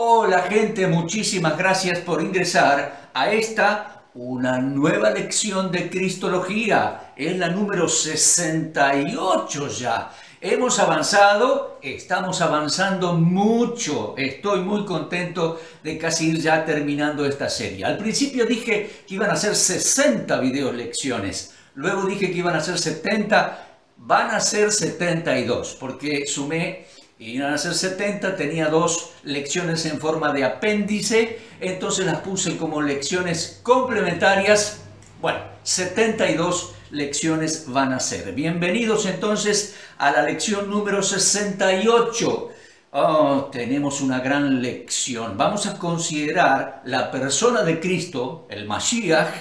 Hola gente, muchísimas gracias por ingresar a una nueva lección de Cristología. Es la número 68 ya. Hemos avanzado, estamos avanzando mucho. Estoy muy contento de casi ir ya terminando esta serie. Al principio dije que iban a ser 60 videos lecciones. Luego dije que iban a ser 70. Van a ser 72 porque sumé y iban a ser 70, tenía 2 lecciones en forma de apéndice, entonces las puse como lecciones complementarias. Bueno, 72 lecciones van a ser. Bienvenidos entonces a la lección número 68. Oh, tenemos una gran lección. Vamos a considerar la persona de Cristo, el Mashiach,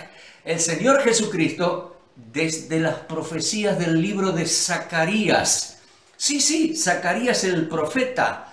el Señor Jesucristo, desde las profecías del libro de Zacarías. Sí, Zacarías el profeta,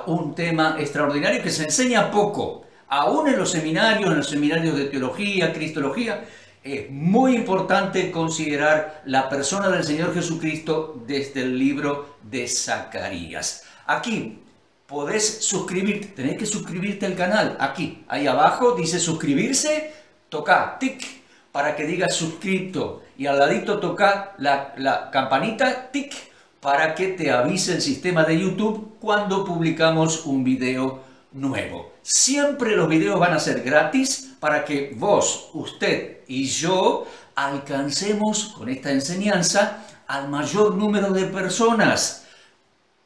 un tema extraordinario que se enseña poco, aún en los seminarios de teología, cristología. Es muy importante considerar la persona del Señor Jesucristo desde el libro de Zacarías. Aquí podés suscribirte, tenés que suscribirte al canal, aquí, ahí abajo dice suscribirse, toca tic para que diga suscrito y al ladito toca la campanita, tic, para que te avise el sistema de YouTube cuando publicamos un video nuevo. Siempre los videos van a ser gratis para que vos, usted y yo alcancemos con esta enseñanza al mayor número de personas.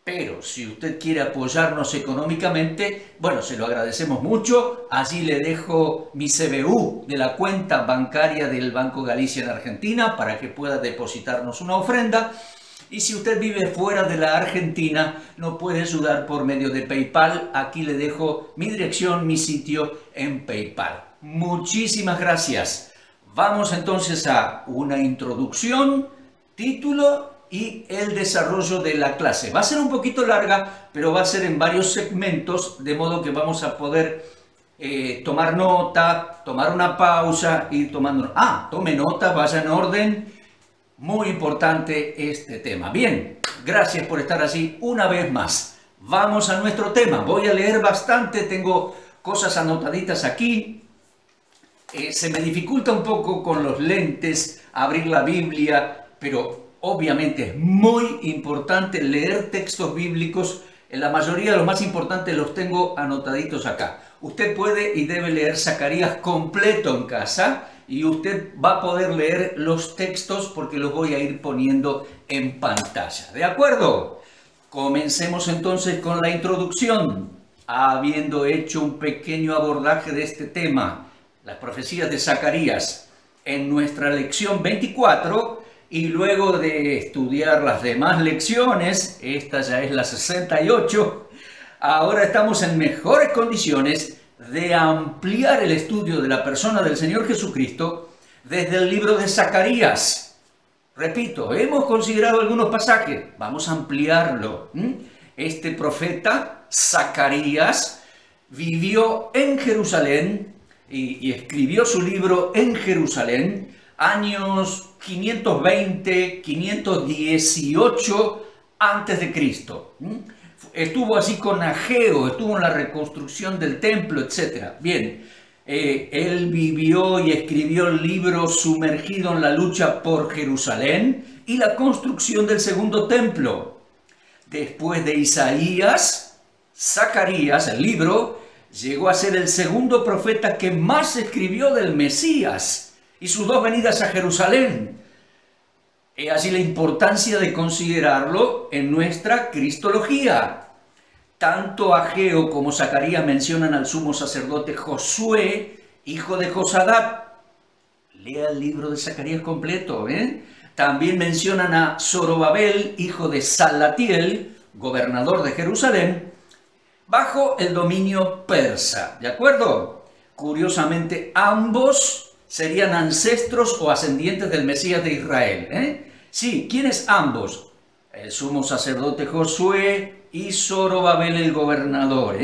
Pero si usted quiere apoyarnos económicamente, bueno, se lo agradecemos mucho. Allí le dejo mi CBU de la cuenta bancaria del Banco Galicia en Argentina para que pueda depositarnos una ofrenda. Y si usted vive fuera de la Argentina, no puede ayudar por medio de PayPal. Aquí le dejo mi dirección, mi sitio en PayPal. Muchísimas gracias. Vamos entonces a una introducción, título y el desarrollo de la clase. Va a ser un poquito larga, pero va a ser en varios segmentos, de modo que vamos a poder tomar nota, tomar una pausa, ir tomando... tome nota, vaya en orden. Muy importante este tema. Bien, gracias por estar allí una vez más. Vamos a nuestro tema. Voy a leer bastante, tengo cosas anotaditas aquí. Se me dificulta un poco con los lentes abrir la Biblia, pero obviamente es muy importante leer textos bíblicos. En la mayoría de los más importantes los tengo anotaditos acá. Usted puede y debe leer Zacarías completo en casa. Y usted va a poder leer los textos porque los voy a ir poniendo en pantalla. ¿De acuerdo? Comencemos entonces con la introducción. Habiendo hecho un pequeño abordaje de este tema, las profecías de Zacarías, en nuestra lección 24, y luego de estudiar las demás lecciones, esta ya es la 68, ahora estamos en mejores condiciones de ampliar el estudio de la persona del Señor Jesucristo desde el libro de Zacarías. Repito, hemos considerado algunos pasajes, vamos a ampliarlo. Este profeta, Zacarías, vivió en Jerusalén y escribió su libro en Jerusalén, años 520, 518 antes de Cristo. Estuvo así con Ageo, estuvo en la reconstrucción del templo, etc. Bien, él vivió y escribió el libro sumergido en la lucha por Jerusalén y la construcción del segundo templo. Después de Isaías, Zacarías, el libro, llegó a ser el segundo profeta que más escribió del Mesías y sus 2 venidas a Jerusalén. Así la importancia de considerarlo en nuestra cristología. Tanto Ageo como Zacarías mencionan al sumo sacerdote Josué, hijo de Josadat. Lea el libro de Zacarías completo. También mencionan a Zorobabel, hijo de Salatiel, gobernador de Jerusalén, bajo el dominio persa. ¿De acuerdo? Curiosamente, ambos serían ancestros o ascendientes del Mesías de Israel. Sí, ¿quiénes ambos? El sumo sacerdote Josué y Zorobabel el gobernador.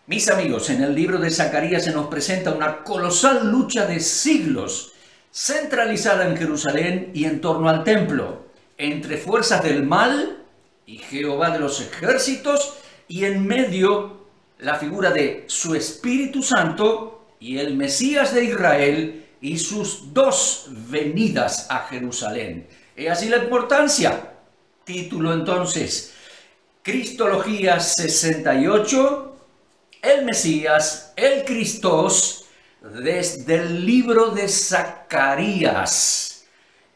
Mis amigos, en el libro de Zacarías se nos presenta una colosal lucha de siglos, centralizada en Jerusalén y en torno al templo, entre fuerzas del mal y Jehová de los ejércitos, y en medio la figura de su Espíritu Santo y el Mesías de Israel y sus dos venidas a Jerusalén. Es así la importancia. Título entonces, Cristología 68, el Mesías, el Cristos, desde el libro de Zacarías.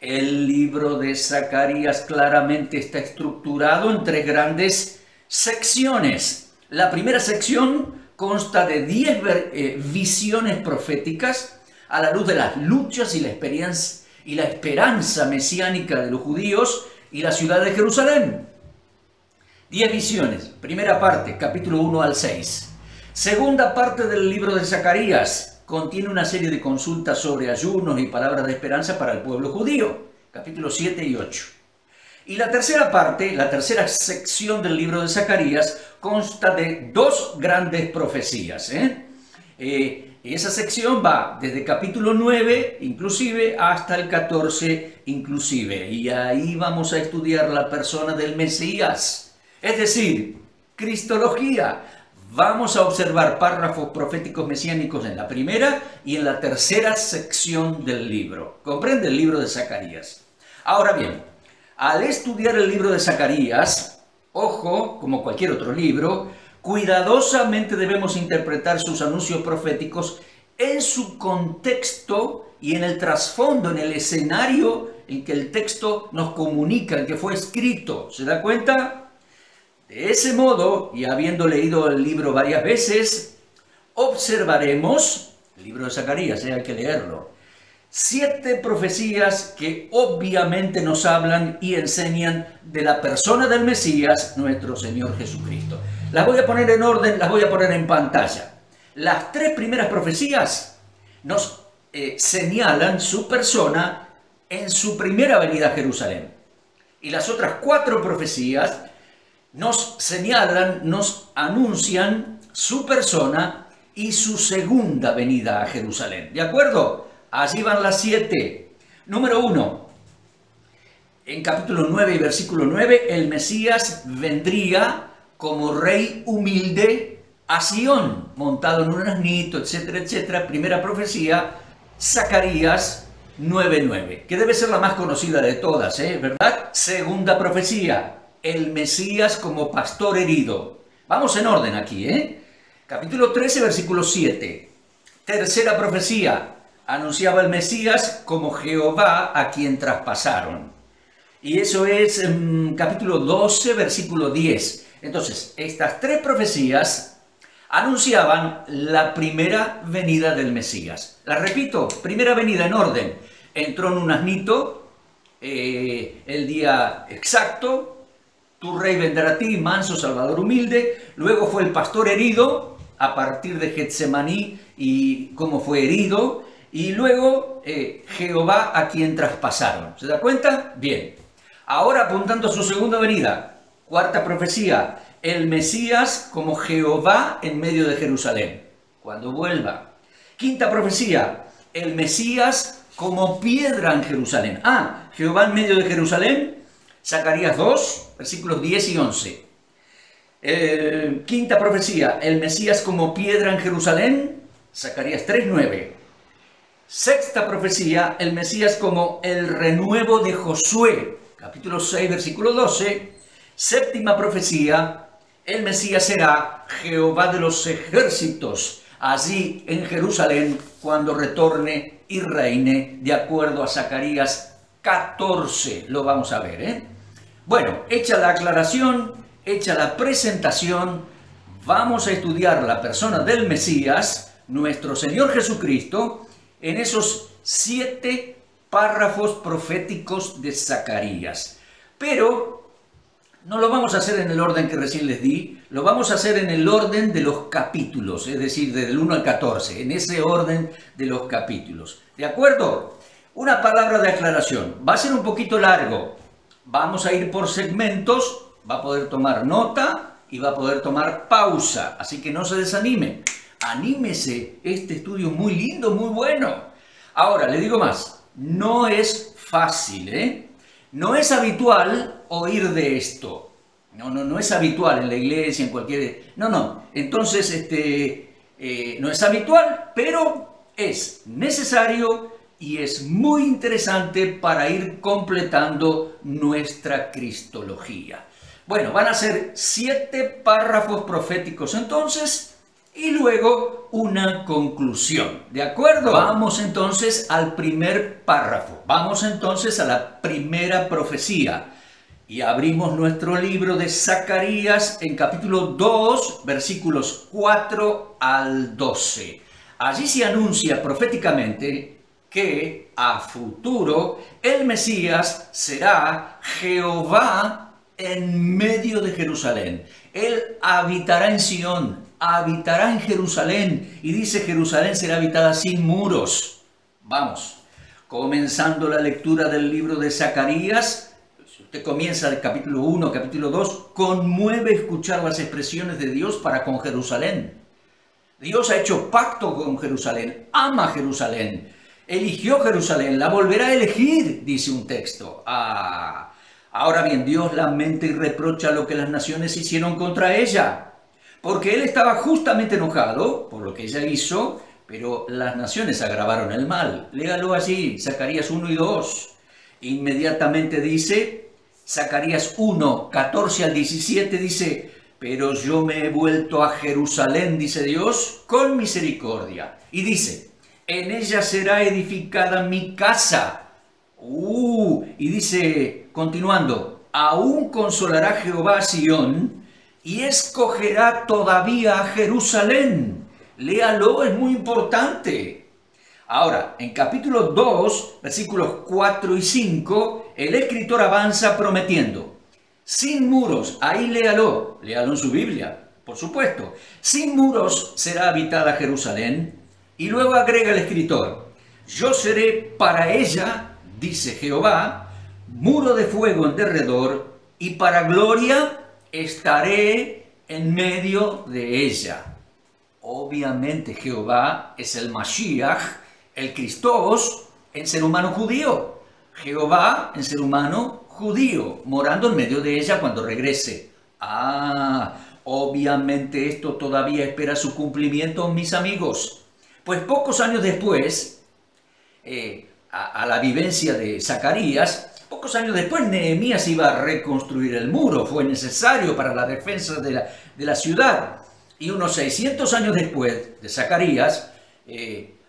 El libro de Zacarías claramente está estructurado en tres grandes secciones. La primera sección consta de 10 visiones proféticas a la luz de las luchas y la esperanza mesiánica de los judíos y la ciudad de Jerusalén. 10 visiones. Primera parte, capítulo 1 al 6. Segunda parte del libro de Zacarías contiene una serie de consultas sobre ayunos y palabras de esperanza para el pueblo judío, capítulos 7 y 8. Y la tercera parte, la tercera sección del libro de Zacarías, consta de 2 grandes profecías. Esa sección va desde capítulo 9 inclusive hasta el 14 inclusive. Y ahí vamos a estudiar la persona del Mesías, es decir, Cristología. Vamos a observar párrafos proféticos mesiánicos en la primera y en la tercera sección del libro. ¿Comprende el libro de Zacarías? Ahora bien, al estudiar el libro de Zacarías, ojo, como cualquier otro libro, cuidadosamente debemos interpretar sus anuncios proféticos en su contexto y en el trasfondo, en el escenario en que el texto nos comunica, en que fue escrito. ¿Se da cuenta? De ese modo, y habiendo leído el libro varias veces, observaremos, el libro de Zacarías, hay que leerlo, 7 profecías que obviamente nos hablan y enseñan de la persona del Mesías, nuestro Señor Jesucristo. Las voy a poner en orden, las voy a poner en pantalla. Las 3 primeras profecías nos señalan su persona en su primera venida a Jerusalén. Y las otras 4 profecías nos señalan, nos anuncian su persona y su segunda venida a Jerusalén. ¿De acuerdo? Allí van las 7. Número 1. En capítulo 9 y versículo 9, el Mesías vendría como rey humilde a Sion, montado en un asnito, etcétera, etcétera. Primera profecía, Zacarías 9:9, que debe ser la más conocida de todas, ¿verdad? Segunda profecía, el Mesías como pastor herido. Vamos en orden aquí, Capítulo 13, versículo 7. Tercera profecía, anunciaba el Mesías como Jehová a quien traspasaron. Y eso es capítulo 12, versículo 10. Entonces, estas 3 profecías anunciaban la primera venida del Mesías. La repito, primera venida en orden. Entró en un asnito el día exacto. Tu rey vendrá a ti, manso, salvador humilde. Luego fue el pastor herido, a partir de Getsemaní y cómo fue herido. Y luego Jehová a quien traspasaron. ¿Se da cuenta? Bien. Ahora apuntando a su segunda venida. Cuarta profecía. El Mesías como Jehová en medio de Jerusalén. Cuando vuelva. Quinta profecía. El Mesías como piedra en Jerusalén. Jehová en medio de Jerusalén. Zacarías 2, versículos 10 y 11. Quinta profecía, el Mesías como piedra en Jerusalén, Zacarías 3, 9. Sexta profecía, el Mesías como el renuevo de Josué, capítulo 6, versículo 12. Séptima profecía, el Mesías será Jehová de los ejércitos, allí en Jerusalén, cuando retorne y reine, de acuerdo a Zacarías 14. Lo vamos a ver, Bueno, hecha la aclaración, hecha la presentación, vamos a estudiar la persona del Mesías, nuestro Señor Jesucristo, en esos 7 párrafos proféticos de Zacarías. Pero no lo vamos a hacer en el orden que recién les di, lo vamos a hacer en el orden de los capítulos, es decir, del 1 al 14, en ese orden de los capítulos. ¿De acuerdo? Una palabra de aclaración, va a ser un poquito largo. Vamos a ir por segmentos, va a poder tomar nota y va a poder tomar pausa. Así que no se desanime, anímese, este estudio es muy lindo, muy bueno. Ahora, le digo más, no es fácil, No es habitual oír de esto. No es habitual en la iglesia, en cualquier... No. Entonces, no es habitual, pero es necesario y es muy interesante para ir completando nuestra cristología. Bueno, van a ser 7 párrafos proféticos entonces y luego una conclusión. ¿De acuerdo? Vamos entonces al primer párrafo. Vamos entonces a la primera profecía. Y abrimos nuestro libro de Zacarías en capítulo 2, versículos 4 al 12. Allí se anuncia proféticamente que a futuro el Mesías será Jehová en medio de Jerusalén. Él habitará en Sión, habitará en Jerusalén, y dice Jerusalén será habitada sin muros. Vamos, comenzando la lectura del libro de Zacarías. Usted comienza el capítulo 1, capítulo 2, conmueve escuchar las expresiones de Dios para con Jerusalén. Dios ha hecho pacto con Jerusalén, ama Jerusalén, eligió Jerusalén, la volverá a elegir, dice un texto. Ahora bien, Dios lamenta y reprocha lo que las naciones hicieron contra ella, porque Él estaba justamente enojado por lo que ella hizo, pero las naciones agravaron el mal. Léalo allí, Zacarías 1 y 2. Inmediatamente dice, Zacarías 1, 14 al 17 dice, pero yo me he vuelto a Jerusalén, dice Dios, con misericordia. Y dice, en ella será edificada mi casa. Y dice, continuando, aún consolará Jehová a Sión y escogerá todavía a Jerusalén. Léalo, es muy importante. Ahora, en capítulo 2, versículos 4 y 5, el escritor avanza prometiendo, sin muros, ahí léalo en su Biblia, por supuesto, sin muros será habitada Jerusalén, y luego agrega el escritor, yo seré para ella, dice Jehová, muro de fuego en derredor, y para gloria estaré en medio de ella. Obviamente Jehová es el Mashiach, el Cristos en ser humano judío. Jehová en ser humano judío, morando en medio de ella cuando regrese. Obviamente esto todavía espera su cumplimiento, mis amigos. Pues pocos años después, a la vivencia de Zacarías, pocos años después Nehemías iba a reconstruir el muro. Fue necesario para la defensa de la ciudad. Y unos 600 años después de Zacarías,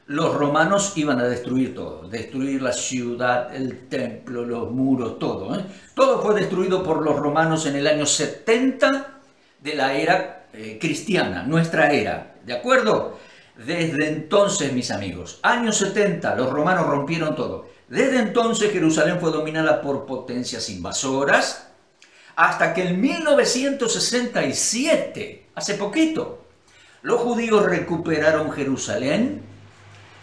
los romanos iban a destruir todo, destruir la ciudad, el templo, los muros, todo. Todo fue destruido por los romanos en el año 70 de la era cristiana, nuestra era, ¿de acuerdo? Desde entonces, mis amigos, años 70, los romanos rompieron todo. Desde entonces Jerusalén fue dominada por potencias invasoras, hasta que en 1967, hace poquito, los judíos recuperaron Jerusalén.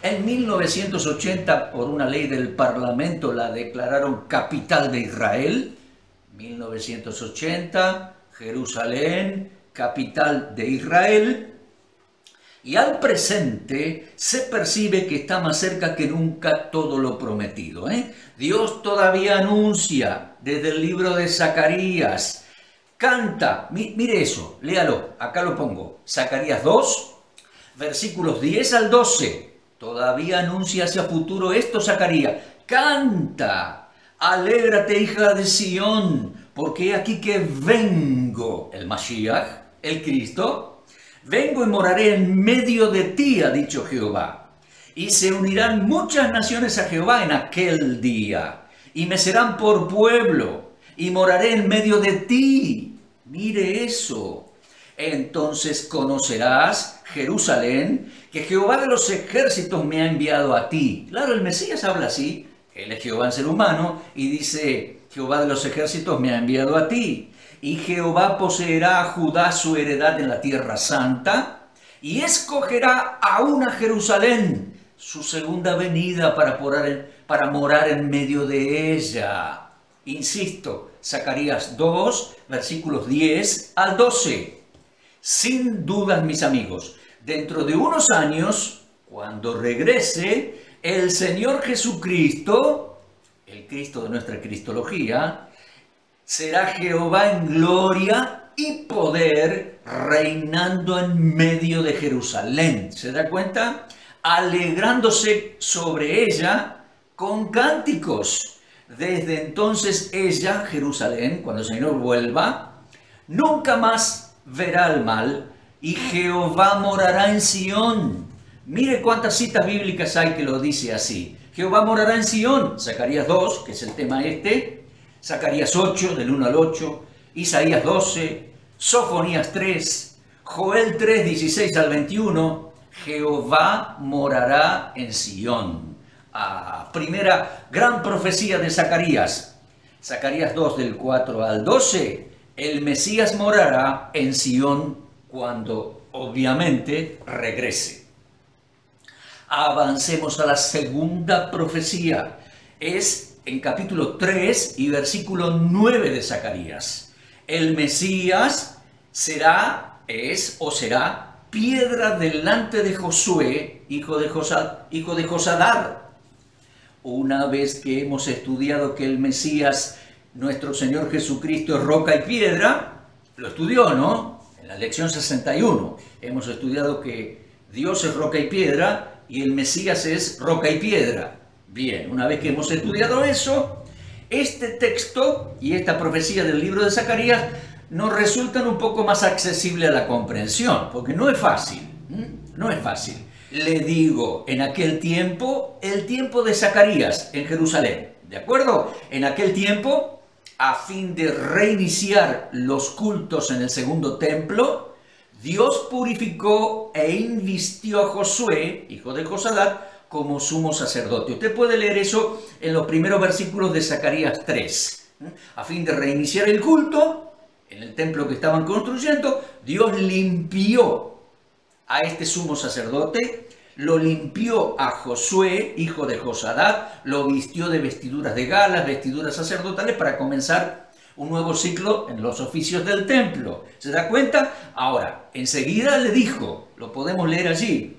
En 1980, por una ley del Parlamento, la declararon capital de Israel. 1980, Jerusalén, capital de Israel. Y al presente se percibe que está más cerca que nunca todo lo prometido. Dios todavía anuncia desde el libro de Zacarías. Canta, mire eso, léalo, acá lo pongo. Zacarías 2, versículos 10 al 12. Todavía anuncia hacia futuro esto, Zacarías. Canta, alégrate, hija de Sión, porque he aquí que vengo, el Mashiach, el Cristo, vengo y moraré en medio de ti, ha dicho Jehová. Y se unirán muchas naciones a Jehová en aquel día, y me serán por pueblo, y moraré en medio de ti. Mire eso. Entonces conocerás, Jerusalén, que Jehová de los ejércitos me ha enviado a ti. Claro, el Mesías habla así, él es Jehová en ser humano, y dice, Jehová de los ejércitos me ha enviado a ti. Y Jehová poseerá a Judá su heredad en la tierra santa, y escogerá aún a Jerusalén, su segunda venida para morar en medio de ella. Insisto, Zacarías 2, versículos 10 al 12. Sin dudas, mis amigos, dentro de unos años, cuando regrese, el Señor Jesucristo, el Cristo de nuestra cristología, Será Jehová en gloria y poder, reinando en medio de Jerusalén. ¿Se da cuenta? Alegrándose sobre ella con cánticos. Desde entonces ella, Jerusalén, cuando el Señor vuelva, nunca más verá el mal, y Jehová morará en Sión. Mire cuántas citas bíblicas hay que lo dice así. Jehová morará en Sión. Zacarías 2, que es el tema este. Zacarías 8, del 1 al 8. Isaías 12. Sofonías 3. Joel 3, 16 al 21. Jehová morará en Sión. Primera gran profecía de Zacarías. Zacarías 2, del 4 al 12. El Mesías morará en Sión cuando obviamente regrese. Avancemos a la segunda profecía. Es en capítulo 3 y versículo 9 de Zacarías. El Mesías será piedra delante de Josué, hijo de Josadar. Una vez que hemos estudiado que el Mesías, nuestro Señor Jesucristo, es roca y piedra, lo estudió, ¿no? En la lección 61 hemos estudiado que Dios es roca y piedra, y el Mesías es roca y piedra. Bien, una vez que hemos estudiado eso, este texto y esta profecía del libro de Zacarías nos resultan un poco más accesibles a la comprensión, porque no es fácil, no es fácil. Le digo, en aquel tiempo, el tiempo de Zacarías en Jerusalén, ¿de acuerdo? En aquel tiempo, a fin de reiniciar los cultos en el segundo templo, Dios purificó e invistió a Josué, hijo de Josadar, como sumo sacerdote. Usted puede leer eso en los primeros versículos de Zacarías 3. A fin de reiniciar el culto en el templo que estaban construyendo, Dios limpió a este sumo sacerdote, lo limpió a Josué, hijo de Josadar, lo vistió de vestiduras de galas, vestiduras sacerdotales, para comenzar un nuevo ciclo en los oficios del templo. ¿Se da cuenta? Ahora, enseguida le dijo, lo podemos leer allí,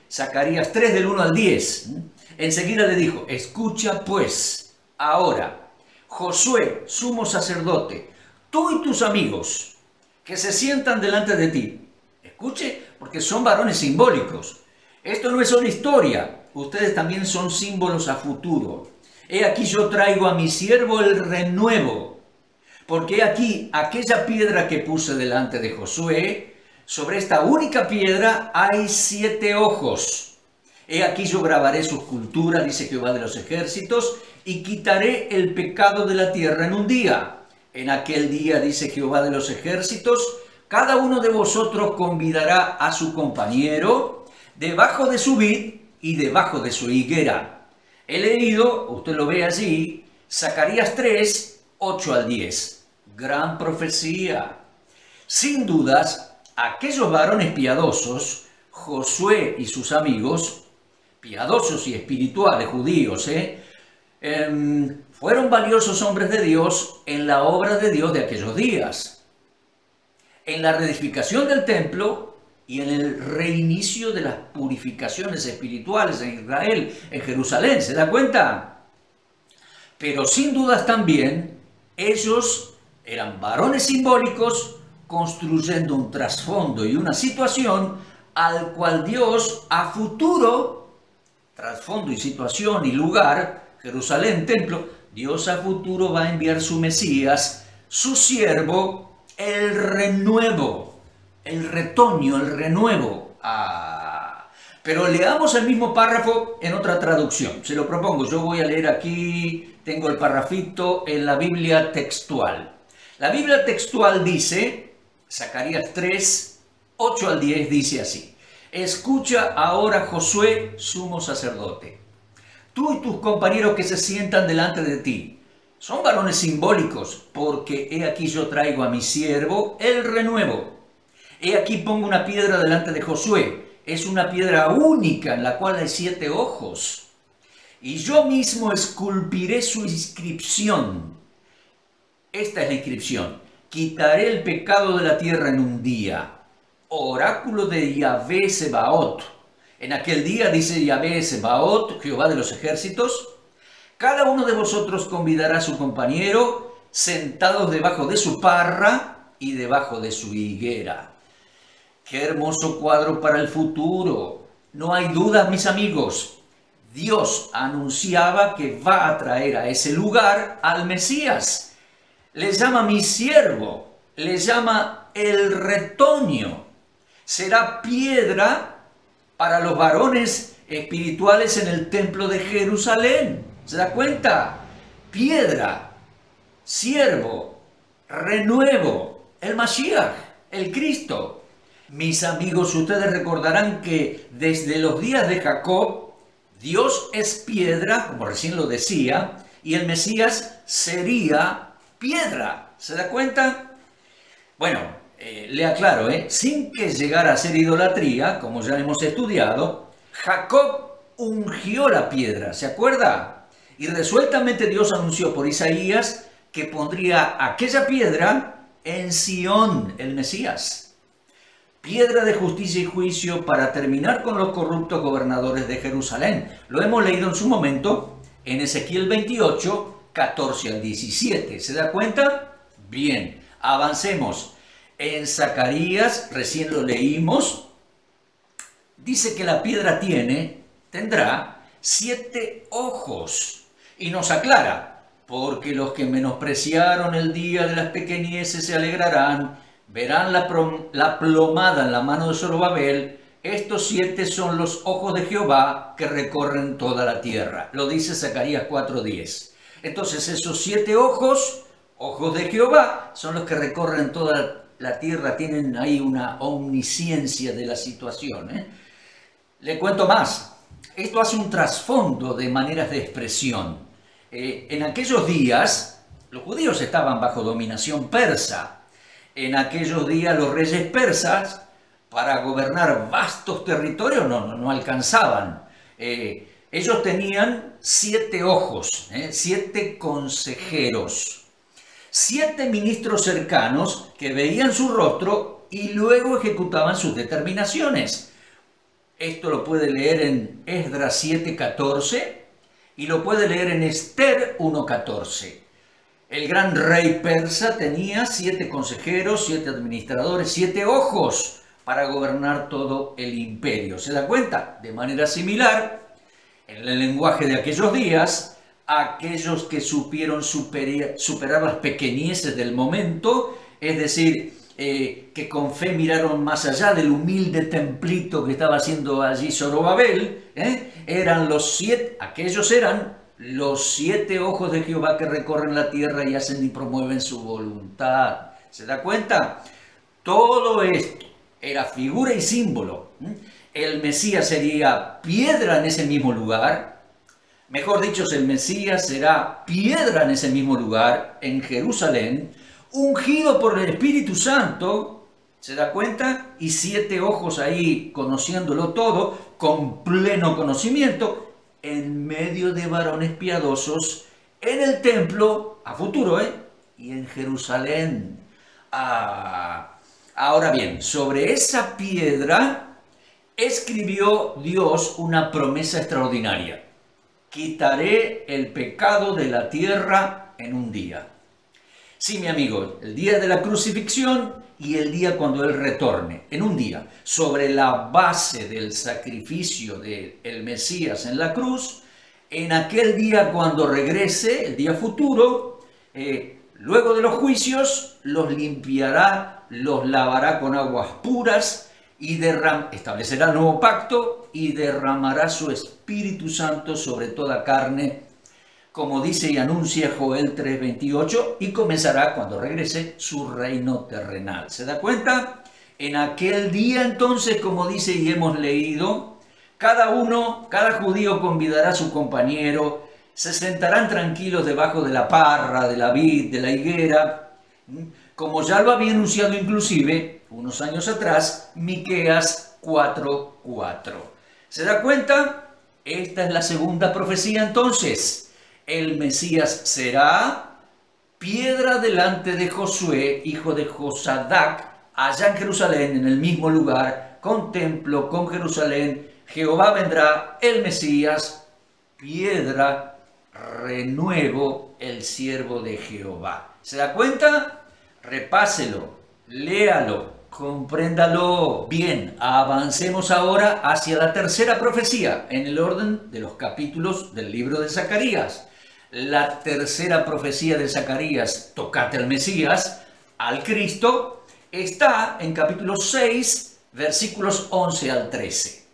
Zacarías 3 del 1 al 10. Enseguida le dijo, escucha pues, ahora, Josué, sumo sacerdote, tú y tus amigos que se sientan delante de ti. Escuche, porque son varones simbólicos. Esto no es una historia, ustedes también son símbolos a futuro. He aquí yo traigo a mi siervo el renuevo, porque he aquí aquella piedra que puse delante de Josué, sobre esta única piedra hay 7 ojos. He aquí yo grabaré su escultura, dice Jehová de los ejércitos, y quitaré el pecado de la tierra en un día. En aquel día, dice Jehová de los ejércitos, cada uno de vosotros convidará a su compañero debajo de su vid y debajo de su higuera. He leído, usted lo ve allí, Zacarías 3, 8 al 10. Gran profecía. Sin dudas, aquellos varones piadosos, Josué y sus amigos, piadosos y espirituales judíos, fueron valiosos hombres de Dios en la obra de Dios de aquellos días. En la reedificación del templo y en el reinicio de las purificaciones espirituales en Israel, en Jerusalén, ¿se da cuenta? Pero sin dudas también, ellos eran varones simbólicos construyendo un trasfondo y una situación al cual Dios a futuro, trasfondo y situación y lugar, Jerusalén, templo, Dios a futuro va a enviar su Mesías, su siervo, el renuevo, el retoño, el renuevo. Pero leamos el mismo párrafo en otra traducción. Se lo propongo, yo voy a leer aquí, tengo el parrafito en la Biblia textual. La Biblia textual dice, Zacarías 3, 8 al 10, dice así. Escucha ahora, Josué, sumo sacerdote. Tú y tus compañeros que se sientan delante de ti son varones simbólicos, porque he aquí yo traigo a mi siervo el renuevo. He aquí pongo una piedra delante de Josué. Es una piedra única en la cual hay 7 ojos. Y yo mismo esculpiré su inscripción. Esta es la inscripción. Quitaré el pecado de la tierra en un día. Oráculo de Yahvé Sebaot. En aquel día, dice Yahvé Sebaot, Jehová de los ejércitos, cada uno de vosotros convidará a su compañero sentados debajo de su parra y debajo de su higuera. ¡Qué hermoso cuadro para el futuro! No hay duda, mis amigos. Dios anunciaba que va a traer a ese lugar al Mesías. Le llama mi siervo, le llama el retoño. Será piedra para los varones espirituales en el templo de Jerusalén. ¿Se da cuenta? Piedra, siervo, renuevo, el Mashiach, el Cristo. Mis amigos, ustedes recordarán que desde los días de Jacob, Dios es piedra, como recién lo decía, y el Mesías sería piedra. ¿Se da cuenta? Bueno, le aclaro, sin que llegara a ser idolatría, como ya hemos estudiado, Jacob ungió la piedra, ¿se acuerda? Y resueltamente Dios anunció por Isaías que pondría aquella piedra en Sión, el Mesías. Piedra de justicia y juicio para terminar con los corruptos gobernadores de Jerusalén. Lo hemos leído en su momento en Ezequiel 28, 14 al 17. ¿Se da cuenta? Bien, avancemos. En Zacarías, recién lo leímos, dice que la piedra tendrá 7 ojos. Y nos aclara, porque los que menospreciaron el día de las pequeñeces se alegrarán, verán la plomada en la mano de Zorobabel. Estos 7 son los ojos de Jehová que recorren toda la tierra. Lo dice Zacarías 4:10. Entonces esos 7 ojos de Jehová, son los que recorren toda la tierra, tienen ahí una omnisciencia de la situación. Le cuento más. Esto hace un trasfondo de maneras de expresión. En aquellos días, los judíos estaban bajo dominación persa. En aquellos días los reyes persas, para gobernar vastos territorios, no alcanzaban. Ellos tenían 7 ojos, 7 consejeros, 7 ministros cercanos que veían su rostro y luego ejecutaban sus determinaciones. Esto lo puede leer en Esdras 7:14 y lo puede leer en Esther 1:14. El gran rey persa tenía 7 consejeros, 7 administradores, 7 ojos para gobernar todo el imperio. ¿Se da cuenta? De manera similar, en el lenguaje de aquellos días, aquellos que supieron superar las pequeñeces del momento, es decir, que con fe miraron más allá del humilde templito que estaba haciendo allí Zorobabel, aquellos eran los 7 ojos de Jehová que recorren la tierra y hacen y promueven su voluntad. ¿Se da cuenta? Todo esto era figura y símbolo. El Mesías sería piedra en ese mismo lugar. Mejor dicho, el Mesías será piedra en ese mismo lugar, en Jerusalén, ungido por el Espíritu Santo, ¿se da cuenta? Y 7 ojos ahí conociéndolo todo, con pleno conocimiento, en medio de varones piadosos, en el templo, a futuro, y en Jerusalén. Ahora bien, sobre esa piedra escribió Dios una promesa extraordinaria. Quitaré el pecado de la tierra en un día. Sí, mi amigo, el día de la crucifixión y el día cuando Él retorne, en un día, sobre la base del sacrificio del Mesías en la cruz, en aquel día cuando regrese, el día futuro, luego de los juicios, los limpiará, los lavará con aguas puras, y establecerá el nuevo pacto y derramará su Espíritu Santo sobre toda carne, como dice y anuncia Joel 3:28, y comenzará cuando regrese su reino terrenal. ¿Se da cuenta? En aquel día entonces, como dice y hemos leído, cada judío convidará a su compañero, se sentarán tranquilos debajo de la parra, de la vid, de la higuera, como ya lo había anunciado inclusive unos años atrás, Miqueas 4:4. ¿Se da cuenta? Esta es la segunda profecía entonces. El Mesías será piedra delante de Josué, hijo de Josadac, allá en Jerusalén, en el mismo lugar, con templo, con Jerusalén. Jehová vendrá, el Mesías, piedra, renuevo, el siervo de Jehová. ¿Se da cuenta? Repáselo, léalo, compréndalo. Bien, avancemos ahora hacia la tercera profecía en el orden de los capítulos del libro de Zacarías. La tercera profecía de Zacarías, tocante al Mesías, al Cristo, está en capítulo 6, versículos 11 al 13.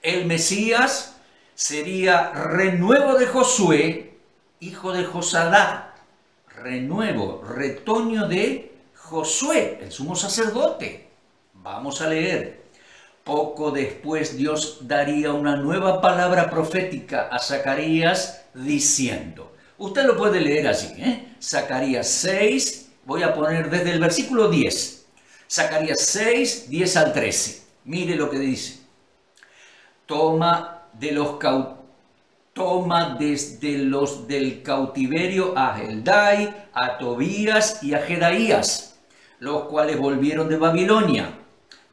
El Mesías sería renuevo de Josué, hijo de Josadac. Renuevo, retoño de Josué, el sumo sacerdote. Vamos a leer. Poco después Dios daría una nueva palabra profética a Zacarías diciendo. Usted lo puede leer así, Zacarías 6, voy a poner desde el versículo 10. Zacarías 6, 10 al 13. Mire lo que dice. Toma desde los del cautiverio a Heldai, a Tobías y a Jedaías, los cuales volvieron de Babilonia.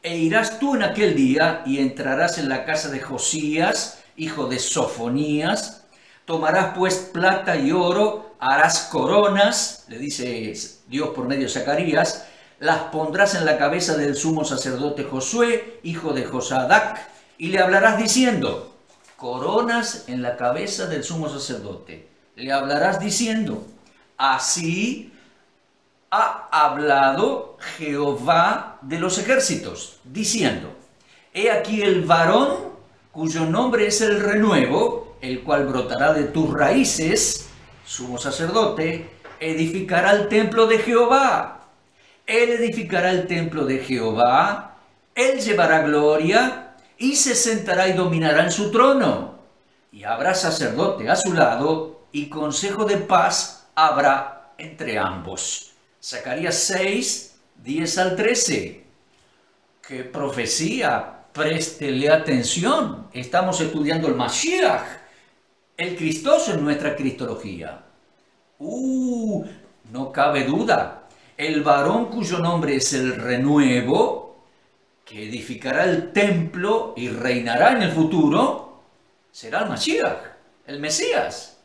E irás tú en aquel día y entrarás en la casa de Josías, hijo de Sofonías. Tomarás pues plata y oro, harás coronas, le dice Dios por medio de Zacarías, las pondrás en la cabeza del sumo sacerdote Josué, hijo de Josadac, y le hablarás diciendo, coronas en la cabeza del sumo sacerdote. Le hablarás diciendo, así ha hablado Jehová de los ejércitos, diciendo, he aquí el varón cuyo nombre es el renuevo, el cual brotará de tus raíces, sumo sacerdote, edificará el templo de Jehová. Él edificará el templo de Jehová, él llevará gloria, y se sentará y dominará en su trono. Y habrá sacerdote a su lado, y consejo de paz habrá entre ambos. Zacarías 6, 10 al 13. ¡Qué profecía! Préstele atención. Estamos estudiando el Mashiach, el Cristoso en nuestra cristología. No cabe duda. El varón cuyo nombre es el renuevo, que edificará el templo y reinará en el futuro, será el Mashiach, el Mesías.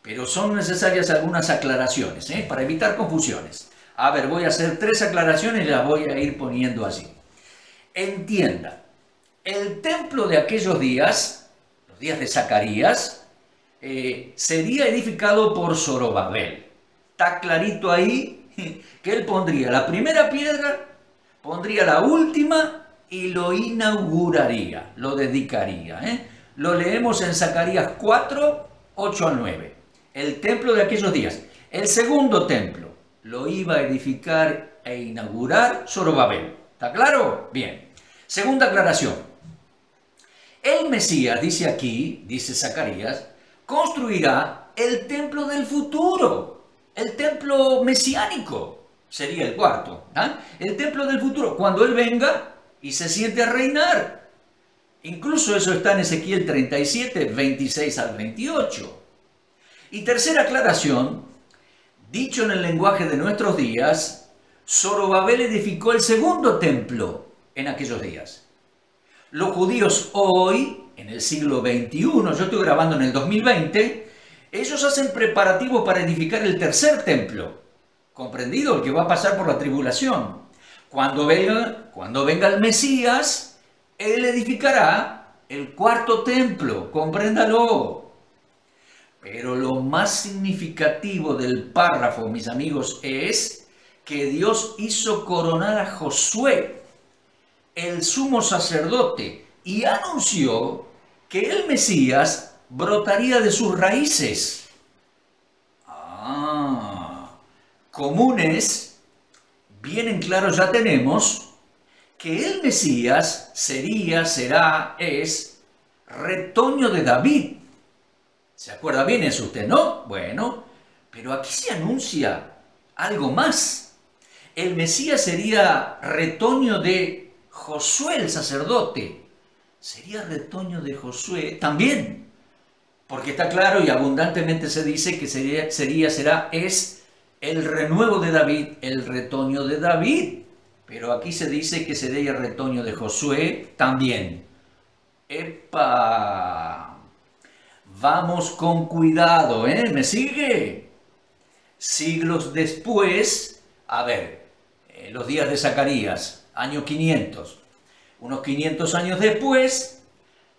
Pero son necesarias algunas aclaraciones, para evitar confusiones. A ver, voy a hacer 3 aclaraciones y las voy a ir poniendo allí. Entienda, el templo de aquellos días, los días de Zacarías, sería edificado por Zorobabel. Está clarito ahí que él pondría la primera piedra, pondría la última y lo inauguraría, lo dedicaría. Lo leemos en Zacarías 4, 8 al 9. El templo de aquellos días. El segundo templo lo iba a edificar e inaugurar Zorobabel. ¿Está claro? Bien. Segunda aclaración. El Mesías, dice aquí, dice Zacarías, construirá el templo del futuro, el templo mesiánico. Sería el cuarto. El templo del futuro, cuando Él venga y se siente a reinar. Incluso eso está en Ezequiel 37, 26 al 28. Y tercera aclaración, dicho en el lenguaje de nuestros días, Zorobabel edificó el segundo templo en aquellos días. Los judíos hoy, en el siglo XXI, yo estoy grabando en el 2020, ellos hacen preparativos para edificar el tercer templo, comprendido, el que va a pasar por la tribulación. Cuando venga el Mesías, Él edificará el cuarto templo, compréndalo. Pero lo más significativo del párrafo, mis amigos, es que Dios hizo coronar a Josué, el sumo sacerdote, y anunció que el Mesías brotaría de sus raíces. Comunes, bien en claro ya tenemos que el Mesías es retoño de David. ¿Se acuerda bien eso usted, no? Bueno, pero aquí se anuncia algo más. El Mesías sería retoño de Josué el sacerdote. Sería retoño de Josué también. Porque está claro y abundantemente se dice que es el renuevo de David, el retoño de David. Pero aquí se dice que sería el retoño de Josué también. ¡Epa! Vamos con cuidado, ¿me sigue? Siglos después, los días de Zacarías, año 500, unos 500 años después,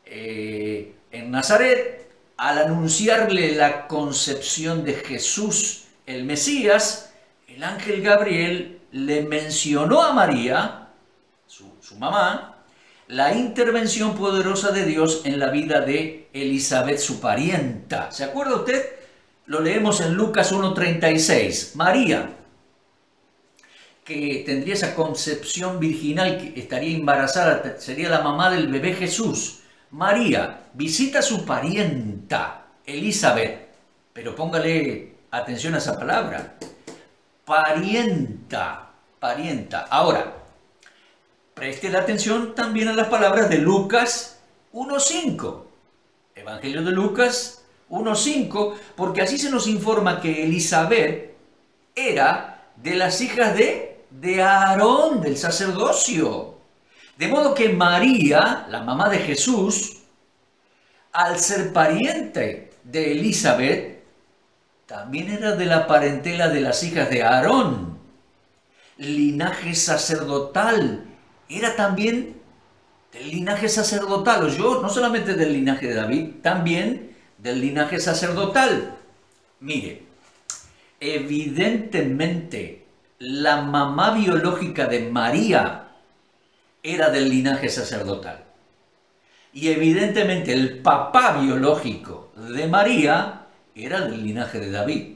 en Nazaret, al anunciarle la concepción de Jesús, el Mesías, el ángel Gabriel le mencionó a María, su mamá, la intervención poderosa de Dios en la vida de Elizabeth, su parienta. ¿Se acuerda usted? Lo leemos en Lucas 1:36. María, que tendría esa concepción virginal, que estaría embarazada, sería la mamá del bebé Jesús. María visita a su parienta, Elizabeth, pero póngale atención a esa palabra, parienta, parienta. Ahora, preste la atención también a las palabras de Lucas 1:5, Evangelio de Lucas 1:5, porque así se nos informa que Elizabeth era de las hijas de Aarón, del sacerdocio. De modo que María, la mamá de Jesús, al ser pariente de Elizabeth, también era de la parentela de las hijas de Aarón. Linaje sacerdotal, era también del linaje sacerdotal, oyó, no solamente del linaje de David, también del linaje sacerdotal. Mire, evidentemente la mamá biológica de María era del linaje sacerdotal. Y evidentemente el papá biológico de María era del linaje de David.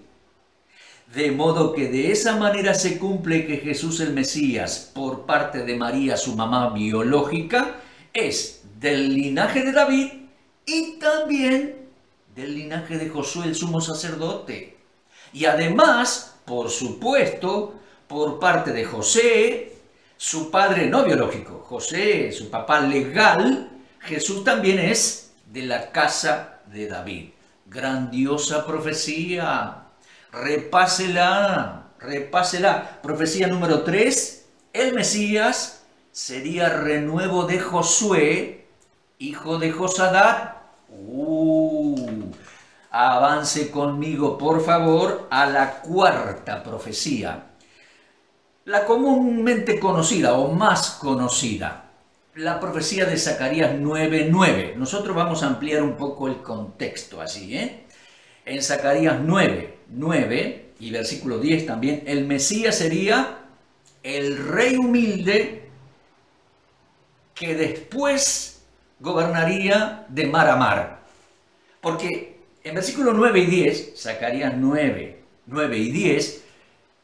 De modo que de esa manera se cumple que Jesús el Mesías, por parte de María, su mamá biológica, es del linaje de David y también del linaje de Josué, el sumo sacerdote. Y además, por supuesto, por parte de José, su padre no biológico, José, su papá legal, Jesús también es de la casa de David. Grandiosa profecía. Repásela, repásela. Profecía número 3, el Mesías sería renuevo de Josué, hijo de Josadat. Avance conmigo, por favor, a la cuarta profecía. La comúnmente conocida o más conocida, la profecía de Zacarías 9:9. Nosotros vamos a ampliar un poco el contexto así, En Zacarías 9:9 y versículo 10 también, el Mesías sería el rey humilde que después gobernaría de mar a mar. Porque en versículo 9 y 10, Zacarías 9 y 10,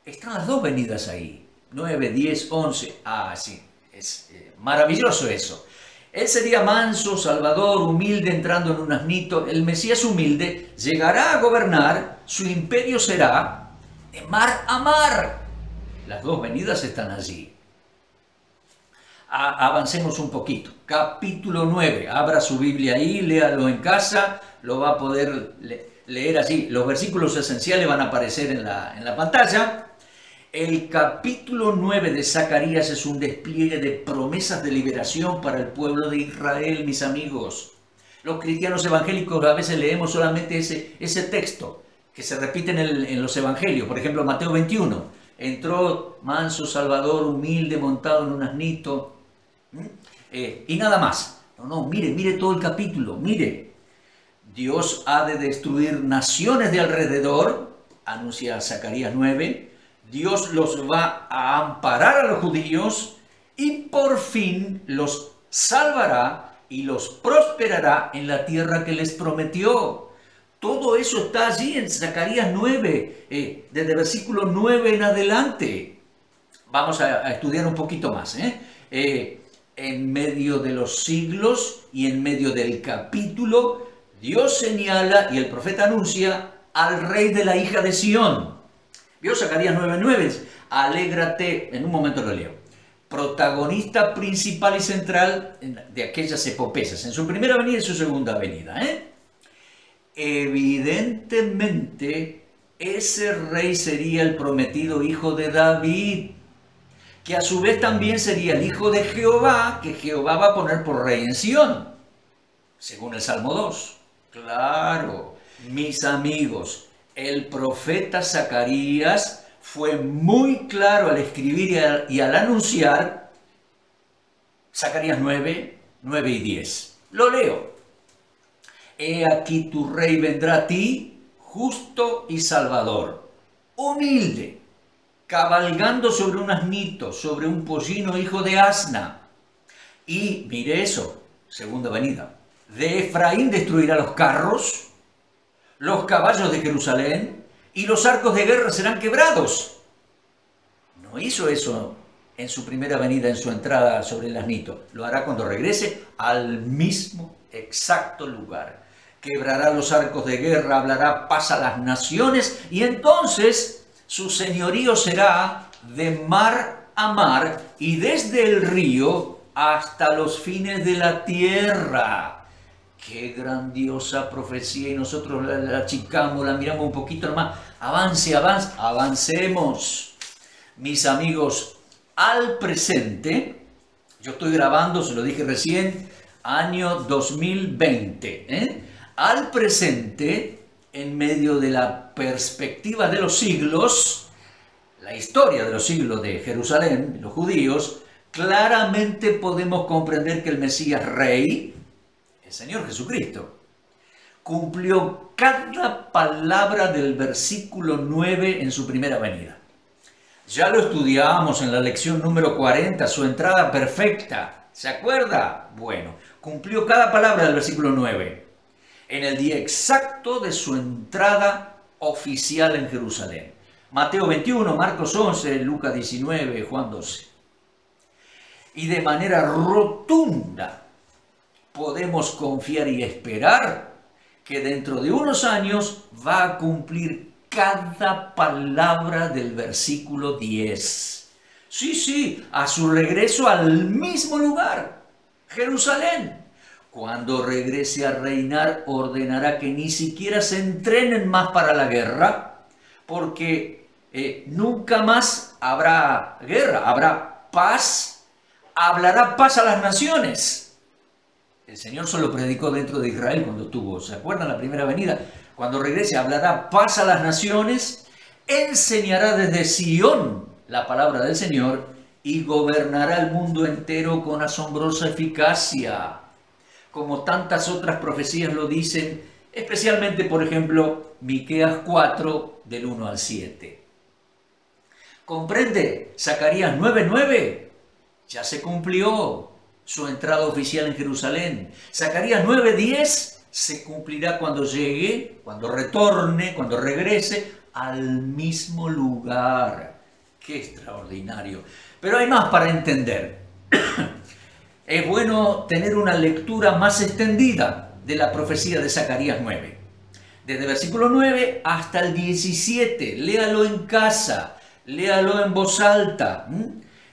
están las dos venidas ahí. 9, 10, 11. Sí, es maravilloso eso. Él sería manso, salvador, humilde, entrando en un asnito. El Mesías humilde llegará a gobernar, su imperio será de mar a mar. Las dos venidas están allí. Avancemos un poquito. Capítulo 9. Abra su Biblia ahí, léalo en casa, lo va a poder leer allí. Los versículos esenciales van a aparecer en la pantalla. El capítulo 9 de Zacarías es un despliegue de promesas de liberación para el pueblo de Israel, mis amigos. Los cristianos evangélicos a veces leemos solamente ese texto que se repite en los evangelios. Por ejemplo, Mateo 21. Entró manso, salvador, humilde, montado en un asnito. Y nada más. No, mire todo el capítulo, mire. Dios ha de destruir naciones de alrededor, anuncia Zacarías 9. Dios los va a amparar a los judíos y por fin los salvará y los prosperará en la tierra que les prometió. Todo eso está allí en Zacarías 9, desde versículo 9 en adelante. Vamos a estudiar un poquito más. En medio de los siglos y en medio del capítulo, Dios señala y el profeta anuncia al rey de la hija de Sión. ¿Vio Zacarías 9:9? Alégrate, en un momento lo leo. Protagonista principal y central de aquellas epopeyas, en su primera venida y su segunda venida. Evidentemente, ese rey sería el prometido hijo de David, que a su vez también sería el hijo de Jehová, que Jehová va a poner por rey en Sión, según el Salmo 2. Claro, mis amigos, El profeta Zacarías fue muy claro al escribir y al anunciar Zacarías 9, 9 y 10. Lo leo. He aquí tu rey vendrá a ti, justo y salvador, humilde, cabalgando sobre un asnito, sobre un pollino hijo de asna. Y mire eso, segunda venida. De Efraín destruirá los carros, los caballos de Jerusalén y los arcos de guerra serán quebrados. No hizo eso en su primera venida, en su entrada sobre el asnito. Lo hará cuando regrese al mismo exacto lugar. Quebrará los arcos de guerra, hablará paz a las naciones y entonces su señorío será de mar a mar y desde el río hasta los fines de la tierra. Qué grandiosa profecía, y nosotros la achicamos, la miramos un poquito nomás. Avancemos. Mis amigos, al presente, yo estoy grabando, se lo dije recién, año 2020, Al presente, en medio de la perspectiva de los siglos, la historia de los siglos de Jerusalén, los judíos, claramente podemos comprender que el Mesías Rey, el Señor Jesucristo, cumplió cada palabra del versículo 9 en su primera venida. Ya lo estudiamos en la lección número 40, su entrada perfecta. ¿Se acuerda? Bueno, cumplió cada palabra del versículo 9 en el día exacto de su entrada oficial en Jerusalén. Mateo 21, Marcos 11, Lucas 19, Juan 12. Y de manera rotunda podemos confiar y esperar que dentro de unos años va a cumplir cada palabra del versículo 10. Sí, a su regreso al mismo lugar, Jerusalén. Cuando regrese a reinar, ordenará que ni siquiera se entrenen más para la guerra, porque nunca más habrá guerra, habrá paz, hablará paz a las naciones. El Señor solo predicó dentro de Israel cuando tuvo, ¿se acuerdan la primera venida? Cuando regrese hablará paz a las naciones, enseñará desde Sion la palabra del Señor y gobernará el mundo entero con asombrosa eficacia. Como tantas otras profecías lo dicen, especialmente, por ejemplo, Miqueas 4, del 1 al 7. ¿Comprende? Zacarías 9:9 ya se cumplió su entrada oficial en Jerusalén. Zacarías 9:10 se cumplirá cuando llegue, cuando retorne, cuando regrese al mismo lugar. ¡Qué extraordinario! Pero hay más para entender. Es bueno tener una lectura más extendida de la profecía de Zacarías 9. Desde el versículo 9 hasta el 17. Léalo en casa, léalo en voz alta.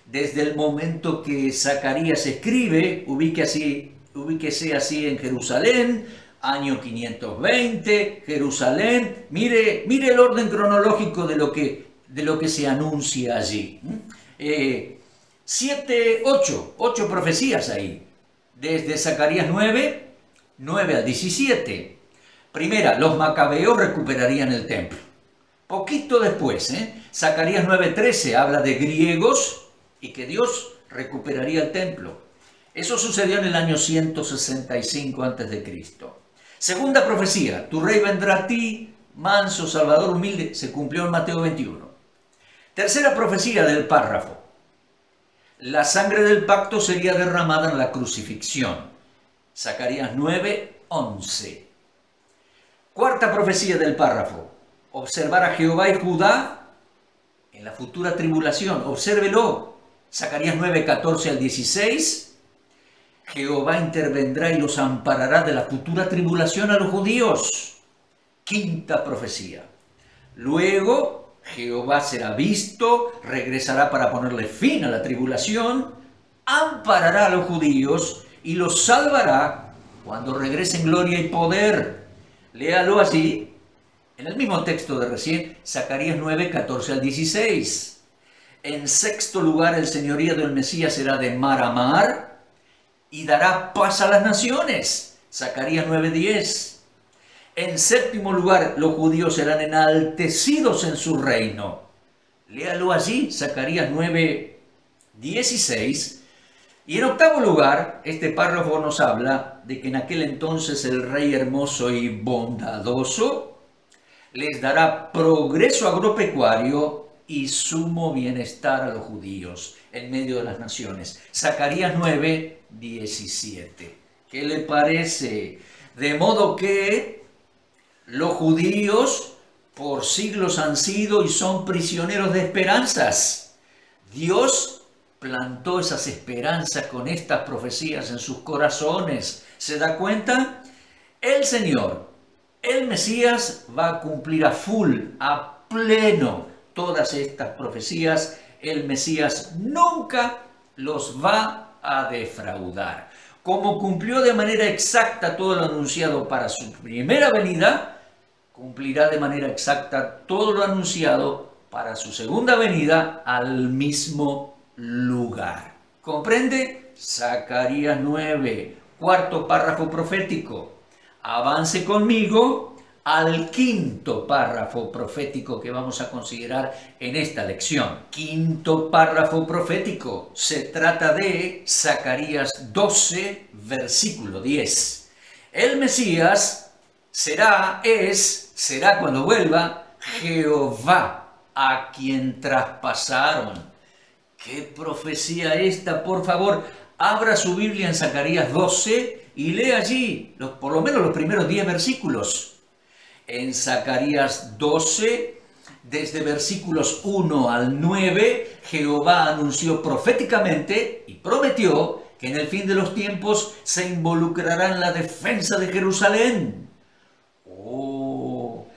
Desde el momento que Zacarías escribe, ubíquese así en Jerusalén, año 520, Jerusalén. Mire el orden cronológico de lo que se anuncia allí. 8 profecías ahí, desde Zacarías 9 al 17. Primera, los macabeos recuperarían el templo. Poquito después, Zacarías 9:13 habla de griegos y que Dios recuperaría el templo. Eso sucedió en el año 165 a.C. Segunda profecía, tu rey vendrá a ti, manso, salvador, humilde, se cumplió en Mateo 21. Tercera profecía del párrafo. La sangre del pacto sería derramada en la crucifixión. Zacarías 9:11. Cuarta profecía del párrafo. Observar a Jehová y Judá en la futura tribulación. Obsérvelo. Zacarías 9:14 al 16. Jehová intervendrá y los amparará de la futura tribulación a los judíos. Quinta profecía. Luego Jehová será visto, regresará para ponerle fin a la tribulación, amparará a los judíos y los salvará cuando regrese en gloria y poder. Léalo así, en el mismo texto de recién, Zacarías 9:14 al 16. En sexto lugar, el señorío del Mesías será de mar a mar y dará paz a las naciones. Zacarías 9:10. En séptimo lugar, los judíos serán enaltecidos en su reino. Léalo allí, Zacarías 9:16. Y en octavo lugar, este párrafo nos habla de que en aquel entonces el rey hermoso y bondadoso les dará progreso agropecuario y sumo bienestar a los judíos en medio de las naciones. Zacarías 9:17. ¿Qué le parece? De modo que los judíos por siglos han sido y son prisioneros de esperanzas. Dios plantó esas esperanzas con estas profecías en sus corazones. ¿Se da cuenta? El Señor, el Mesías, va a cumplir a full, a pleno, todas estas profecías. El Mesías nunca los va a defraudar. Como cumplió de manera exacta todo lo anunciado para su primera venida, cumplirá de manera exacta todo lo anunciado para su segunda venida al mismo lugar. ¿Comprende? Zacarías 9, cuarto párrafo profético. Avance conmigo al quinto párrafo profético que vamos a considerar en esta lección. Quinto párrafo profético. Se trata de Zacarías 12, versículo 10. El Mesías será cuando vuelva Jehová, a quien traspasaron. ¿Qué profecía esta? Por favor, abra su Biblia en Zacarías 12 y lea allí por lo menos los primeros 10 versículos. En Zacarías 12, desde versículos 1 al 9, Jehová anunció proféticamente y prometió que en el fin de los tiempos se involucrará en la defensa de Jerusalén.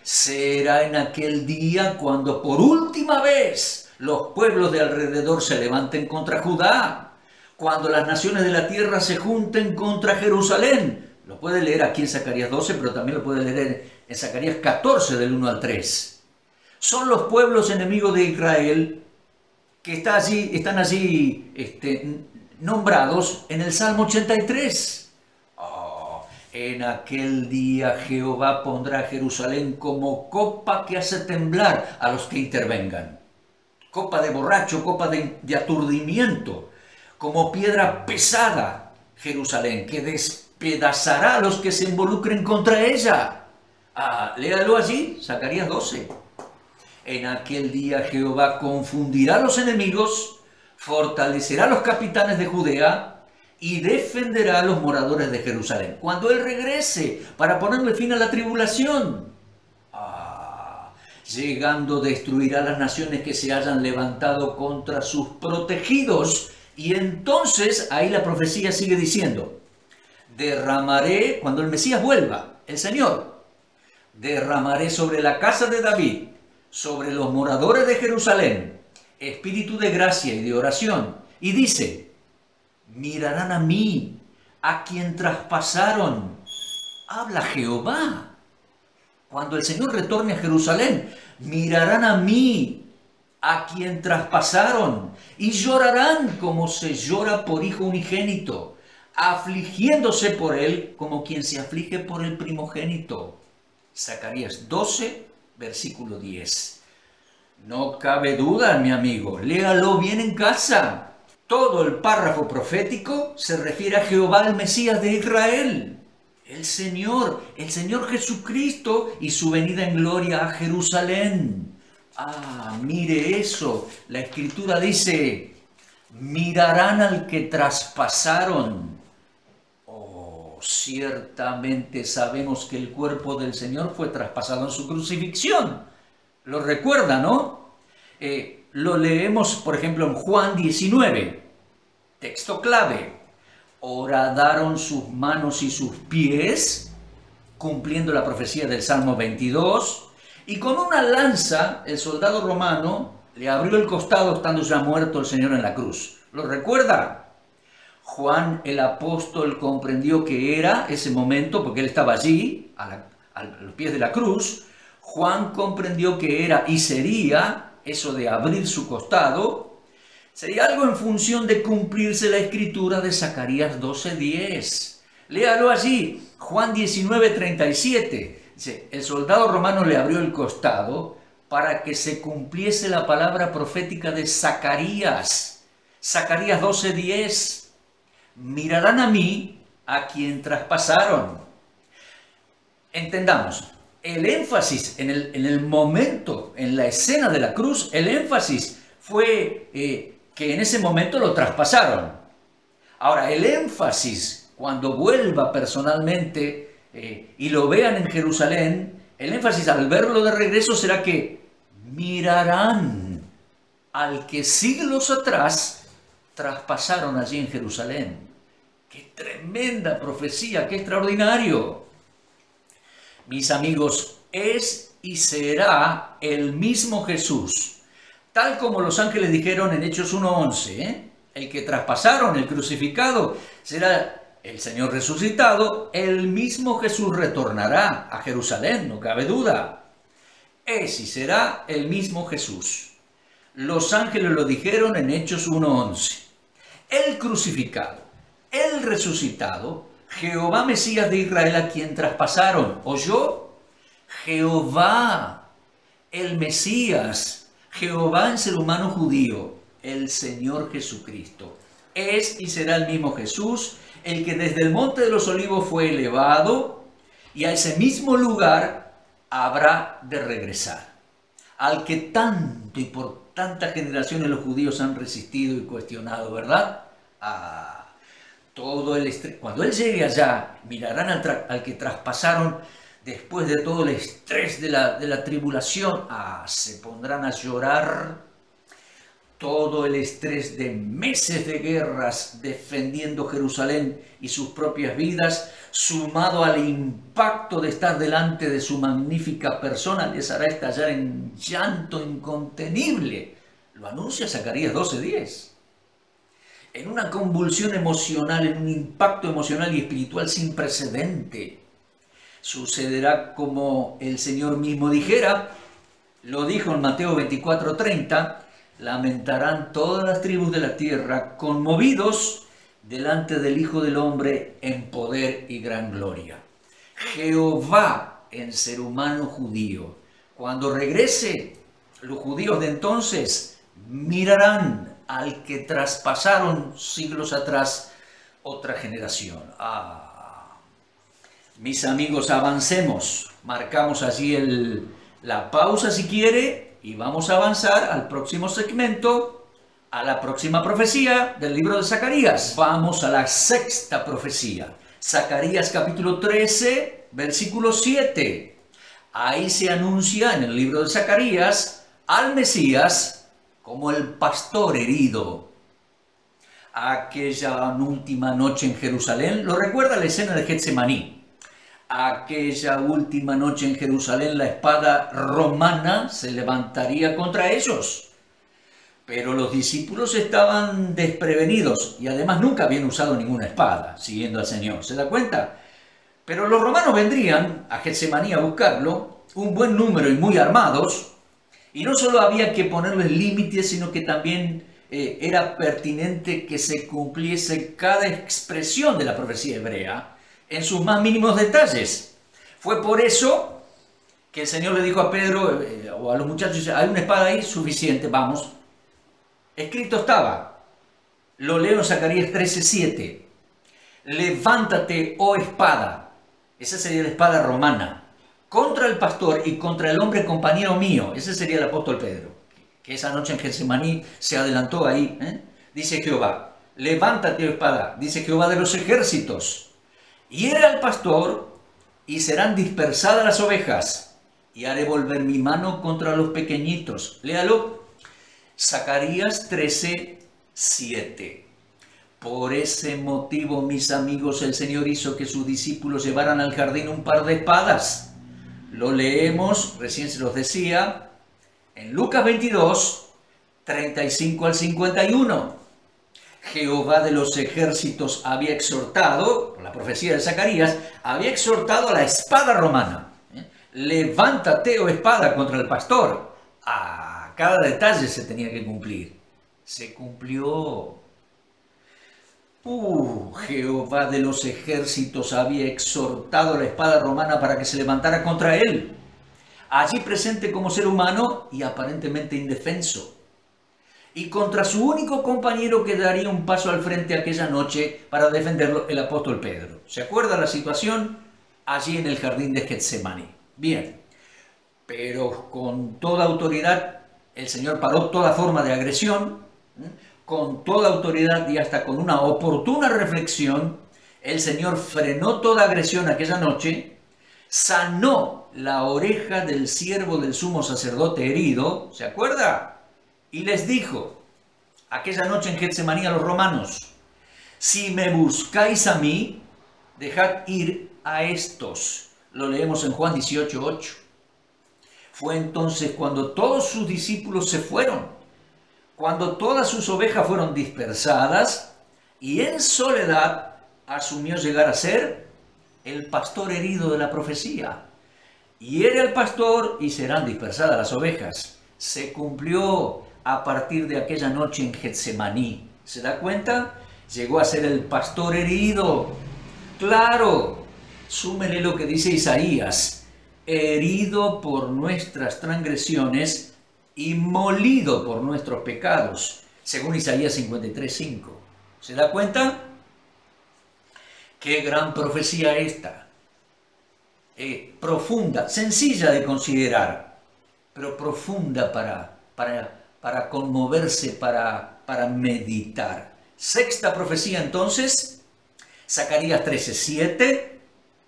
Será en aquel día cuando por última vez los pueblos de alrededor se levanten contra Judá, cuando las naciones de la tierra se junten contra Jerusalén. Lo puede leer aquí en Zacarías 12, pero también lo puede leer en Zacarías 14, del 1 al 3. Son los pueblos enemigos de Israel que están allí nombrados en el Salmo 83. En aquel día Jehová pondrá a Jerusalén como copa que hace temblar a los que intervengan. Copa de borracho, copa de aturdimiento, como piedra pesada Jerusalén, que despedazará a los que se involucren contra ella. Léalo allí, Zacarías 12. En aquel día Jehová confundirá a los enemigos, fortalecerá a los capitanes de Judea y defenderá a los moradores de Jerusalén. Cuando Él regrese para ponerle fin a la tribulación. Llegando destruirá a las naciones que se hayan levantado contra sus protegidos. Y entonces, ahí la profecía sigue diciendo, derramaré, cuando el Mesías vuelva, el Señor, derramaré sobre la casa de David, sobre los moradores de Jerusalén, espíritu de gracia y de oración. Y dice, mirarán a mí, a quien traspasaron. Habla Jehová. Cuando el Señor retorne a Jerusalén, mirarán a mí, a quien traspasaron, y llorarán como se llora por hijo unigénito, afligiéndose por él como quien se aflige por el primogénito. Zacarías 12, versículo 10. No cabe duda, mi amigo, léalo bien en casa. Todo el párrafo profético se refiere a Jehová, el Mesías de Israel. El Señor Jesucristo y su venida en gloria a Jerusalén. Mire eso. La Escritura dice, mirarán al que traspasaron. Ciertamente sabemos que el cuerpo del Señor fue traspasado en su crucifixión. Lo recuerda, ¿no? Lo leemos, por ejemplo, en Juan 19. Texto clave. Horadaron sus manos y sus pies, cumpliendo la profecía del Salmo 22, y con una lanza el soldado romano le abrió el costado estando ya muerto el Señor en la cruz. ¿Lo recuerda? Juan el apóstol comprendió que era ese momento, porque él estaba allí, a los pies de la cruz. Juan comprendió que era y sería eso de abrir su costado. Sería algo en función de cumplirse la escritura de Zacarías 12:10. Léalo allí, Juan 19:37. Dice, el soldado romano le abrió el costado para que se cumpliese la palabra profética de Zacarías. Zacarías 12:10. Mirarán a mí, a quien traspasaron. Entendamos, el énfasis en el momento, en la escena de la cruz, el énfasis fue que en ese momento lo traspasaron. Ahora, el énfasis cuando vuelva personalmente y lo vean en Jerusalén, el énfasis al verlo de regreso será que mirarán al que siglos atrás traspasaron allí en Jerusalén. ¡Qué tremenda profecía! ¡Qué extraordinario! Mis amigos, es y será el mismo Jesús, tal como los ángeles dijeron en Hechos 1:11, el que traspasaron, el crucificado, será el Señor resucitado. El mismo Jesús retornará a Jerusalén, no cabe duda. Es y será el mismo Jesús. Los ángeles lo dijeron en Hechos 1:11. El crucificado, el resucitado, Jehová Mesías de Israel, a quien traspasaron. ¿Oyó? Jehová, el Mesías, Jehová en ser humano judío, el Señor Jesucristo. Es y será el mismo Jesús, el que desde el monte de los olivos fue elevado, y a ese mismo lugar habrá de regresar, al que tanto y por tantas generaciones los judíos han resistido y cuestionado, ¿verdad? Todo el estrés. Cuando Él llegue allá, mirarán al que traspasaron después de todo el estrés de la tribulación. Se pondrán a llorar. Todo el estrés de meses de guerras defendiendo Jerusalén y sus propias vidas, sumado al impacto de estar delante de su magnífica persona, les hará estallar en llanto incontenible. Lo anuncia Zacarías 12:10. En una convulsión emocional, en un impacto emocional y espiritual sin precedente. Sucederá como el Señor mismo dijera, lo dijo en Mateo 24:30, lamentarán todas las tribus de la tierra, conmovidos delante del Hijo del Hombre en poder y gran gloria. Jehová en ser humano judío. Cuando regrese, los judíos de entonces mirarán al que traspasaron siglos atrás otra generación. Mis amigos, avancemos. Marcamos allí la pausa si quiere y vamos a avanzar al próximo segmento, a la próxima profecía del libro de Zacarías. Vamos a la sexta profecía. Zacarías capítulo 13, versículo 7. Ahí se anuncia en el libro de Zacarías al Mesías como el pastor herido. Aquella última noche en Jerusalén, ¿lo recuerda la escena de Getsemaní? Aquella última noche en Jerusalén la espada romana se levantaría contra ellos. Pero los discípulos estaban desprevenidos y además nunca habían usado ninguna espada siguiendo al Señor. ¿Se da cuenta? Pero los romanos vendrían a Getsemaní a buscarlo, un buen número y muy armados. Y no solo había que ponerles límites, sino que también era pertinente que se cumpliese cada expresión de la profecía hebrea en sus más mínimos detalles. Fue por eso que el Señor le dijo a Pedro o a los muchachos, hay una espada ahí, suficiente, vamos. Escrito estaba, lo leo en Zacarías 13:7. Levántate, oh espada. Esa sería la espada romana. Contra el pastor y contra el hombre compañero mío. Ese sería el apóstol Pedro, que esa noche en Getsemaní se adelantó ahí. Dice Jehová, levántate, oh espada, dice Jehová de los ejércitos. Hiera al pastor y serán dispersadas las ovejas, y haré volver mi mano contra los pequeñitos. Léalo. Zacarías 13:7. Por ese motivo, mis amigos, el Señor hizo que sus discípulos llevaran al jardín un par de espadas. Lo leemos, recién se los decía, en Lucas 22, 35 al 51. Jehová de los ejércitos había exhortado, por la profecía de Zacarías, había exhortado a la espada romana. Levántate, oh espada, contra el pastor. Cada detalle se tenía que cumplir. Se cumplió. Jehová de los ejércitos había exhortado a la espada romana para que se levantara contra él, allí presente como ser humano y aparentemente indefenso, y contra su único compañero que daría un paso al frente aquella noche para defenderlo, el apóstol Pedro. ¿Se acuerda la situación? Allí en el jardín de Getsemaní. Bien, pero con toda autoridad el Señor paró toda forma de agresión, con toda autoridad y hasta con una oportuna reflexión, el Señor frenó toda agresión aquella noche, sanó la oreja del siervo del sumo sacerdote herido, ¿se acuerda? Y les dijo, aquella noche en Getsemaní a los romanos, si me buscáis a mí, dejad ir a estos. Lo leemos en Juan 18:8. Fue entonces cuando todos sus discípulos se fueron, cuando todas sus ovejas fueron dispersadas, y en soledad asumió llegar a ser el pastor herido de la profecía. Y era el pastor y serán dispersadas las ovejas. Se cumplió a partir de aquella noche en Getsemaní. ¿Se da cuenta? Llegó a ser el pastor herido. Claro, súmele lo que dice Isaías, herido por nuestras transgresiones y molido por nuestros pecados, según Isaías 53:5. ¿Se da cuenta? Qué gran profecía esta. Profunda, sencilla de considerar, pero profunda para conmoverse, para meditar. Sexta profecía entonces, Zacarías 13:7,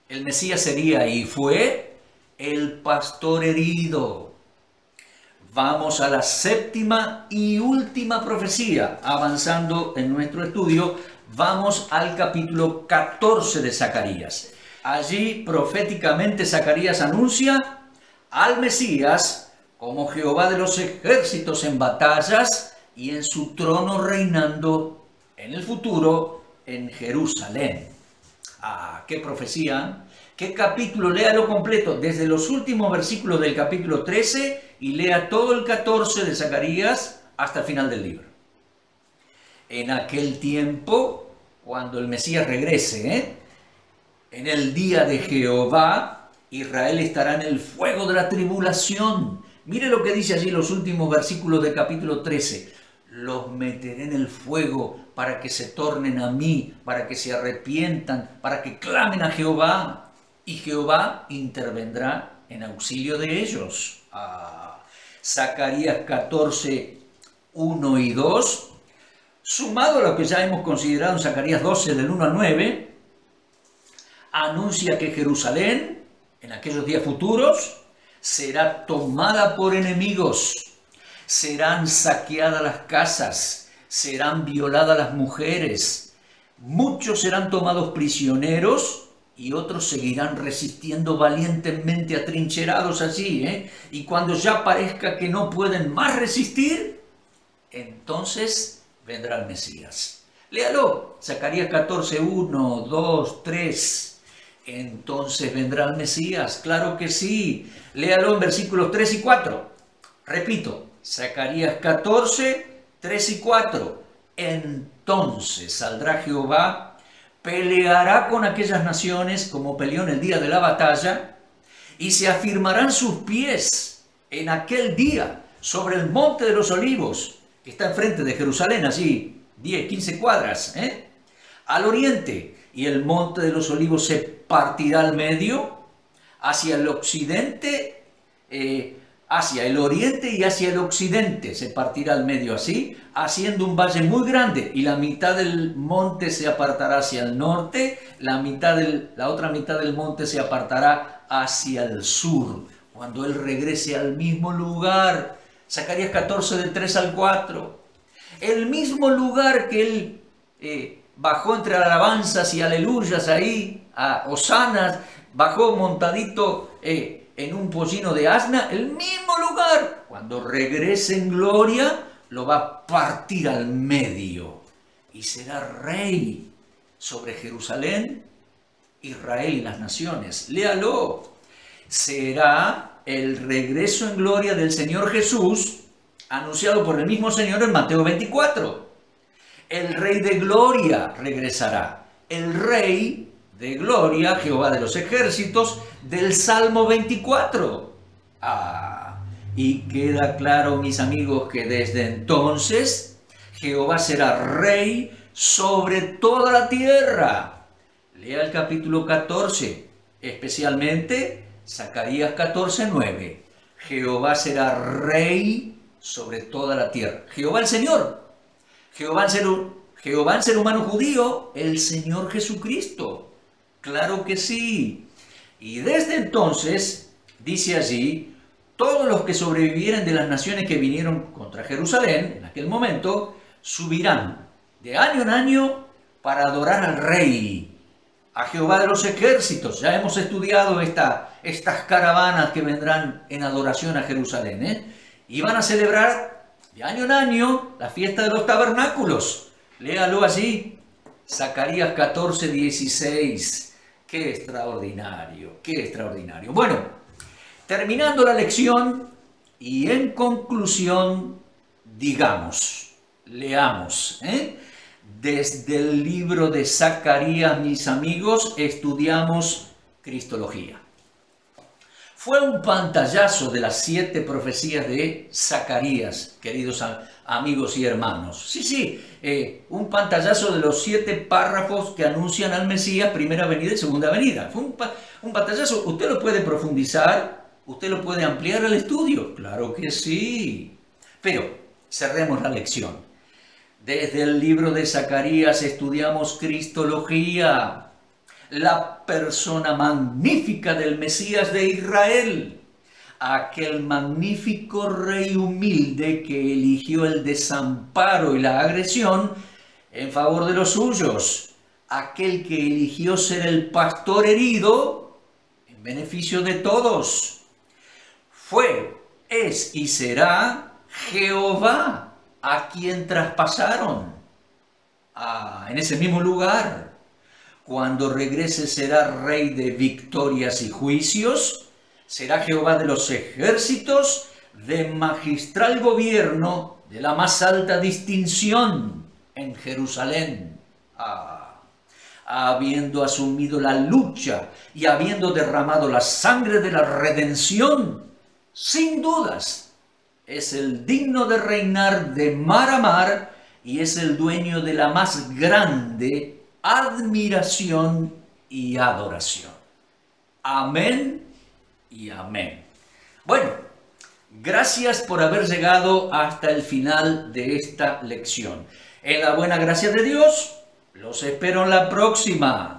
el Mesías sería y fue el pastor herido. Vamos a la séptima y última profecía, avanzando en nuestro estudio, vamos al capítulo 14 de Zacarías. Allí proféticamente Zacarías anuncia al Mesías como Jehová de los ejércitos en batallas y en su trono reinando en el futuro en Jerusalén. ¡Qué profecía! ¿Qué capítulo? Léalo completo, desde los últimos versículos del capítulo 13 y lea todo el 14 de Zacarías hasta el final del libro. En aquel tiempo, cuando el Mesías regrese, en el día de Jehová, Israel estará en el fuego de la tribulación. Mire lo que dice allí los últimos versículos del capítulo 13. Los meteré en el fuego para que se tornen a mí, para que se arrepientan, para que clamen a Jehová. Y Jehová intervendrá en auxilio de ellos. Zacarías 14, 1 y 2. Sumado a lo que ya hemos considerado en Zacarías 12, del 1 al 9, anuncia que Jerusalén, en aquellos días futuros, será tomada por enemigos, serán saqueadas las casas, serán violadas las mujeres, muchos serán tomados prisioneros y otros seguirán resistiendo valientemente atrincherados allí, Y cuando ya parezca que no pueden más resistir, entonces vendrá el Mesías. Léalo, Zacarías 14, 1, 2, 3. Entonces vendrá el Mesías, claro que sí. Léalo en versículos 3 y 4. Repito, Zacarías 14, 3 y 4. Entonces saldrá Jehová, peleará con aquellas naciones como peleó en el día de la batalla, y se afirmarán sus pies en aquel día sobre el monte de los olivos, que está enfrente de Jerusalén, allí 10, 15 cuadras, al oriente. Y el monte de los olivos se partirá al medio, hacia el occidente, hacia el oriente y hacia el occidente. Se partirá al medio así, haciendo un valle muy grande. Y la mitad del monte se apartará hacia el norte, la otra mitad del monte se apartará hacia el sur. Cuando Él regrese al mismo lugar. Zacarías 14, del 3 al 4. El mismo lugar que Él bajó entre alabanzas y aleluyas ahí, a hosanas, bajó montadito en un pollino de asna, el mismo lugar. Cuando regrese en gloria, lo va a partir al medio y será rey sobre Jerusalén, Israel y las naciones. Léalo. Será el regreso en gloria del Señor Jesús, anunciado por el mismo Señor en Mateo 24. El Rey de Gloria regresará. El Rey de Gloria, Jehová de los ejércitos, del Salmo 24. Y queda claro, mis amigos, que desde entonces Jehová será Rey sobre toda la tierra. Lea el capítulo 14, especialmente Zacarías 14:9. Jehová será Rey sobre toda la tierra. Jehová el Señor. Jehová el ser humano judío, el Señor Jesucristo. Claro que sí. Y desde entonces, dice allí, todos los que sobrevivieren de las naciones que vinieron contra Jerusalén en aquel momento, subirán de año en año para adorar al Rey, a Jehová de los ejércitos. Ya hemos estudiado estas caravanas que vendrán en adoración a Jerusalén, y van a celebrar de año en año la fiesta de los tabernáculos. Léalo allí, Zacarías 14:16. ¡Qué extraordinario! ¡Qué extraordinario! Bueno, terminando la lección y en conclusión, leamos, desde el libro de Zacarías, mis amigos, estudiamos Cristología. Fue un pantallazo de las 7 profecías de Zacarías, queridos amigos y hermanos. Sí, un pantallazo de los 7 párrafos que anuncian al Mesías, primera venida y segunda venida. Fue un pantallazo. Usted lo puede profundizar, usted lo puede ampliar al estudio. Claro que sí. Pero cerremos la lección. Desde el libro de Zacarías estudiamos Cristología, la persona magnífica del Mesías de Israel, aquel magnífico rey humilde que eligió el desamparo y la agresión en favor de los suyos, aquel que eligió ser el pastor herido en beneficio de todos. Fue, es y será Jehová a quien traspasaron en ese mismo lugar. Cuando regrese será rey de victorias y juicios, será Jehová de los ejércitos, de magistral gobierno, de la más alta distinción en Jerusalén. Habiendo asumido la lucha y habiendo derramado la sangre de la redención, sin dudas, es el digno de reinar de mar a mar y es el dueño de la más grande admiración y adoración. Amén y amén. Bueno, gracias por haber llegado hasta el final de esta lección. En la buena gracia de Dios, los espero en la próxima.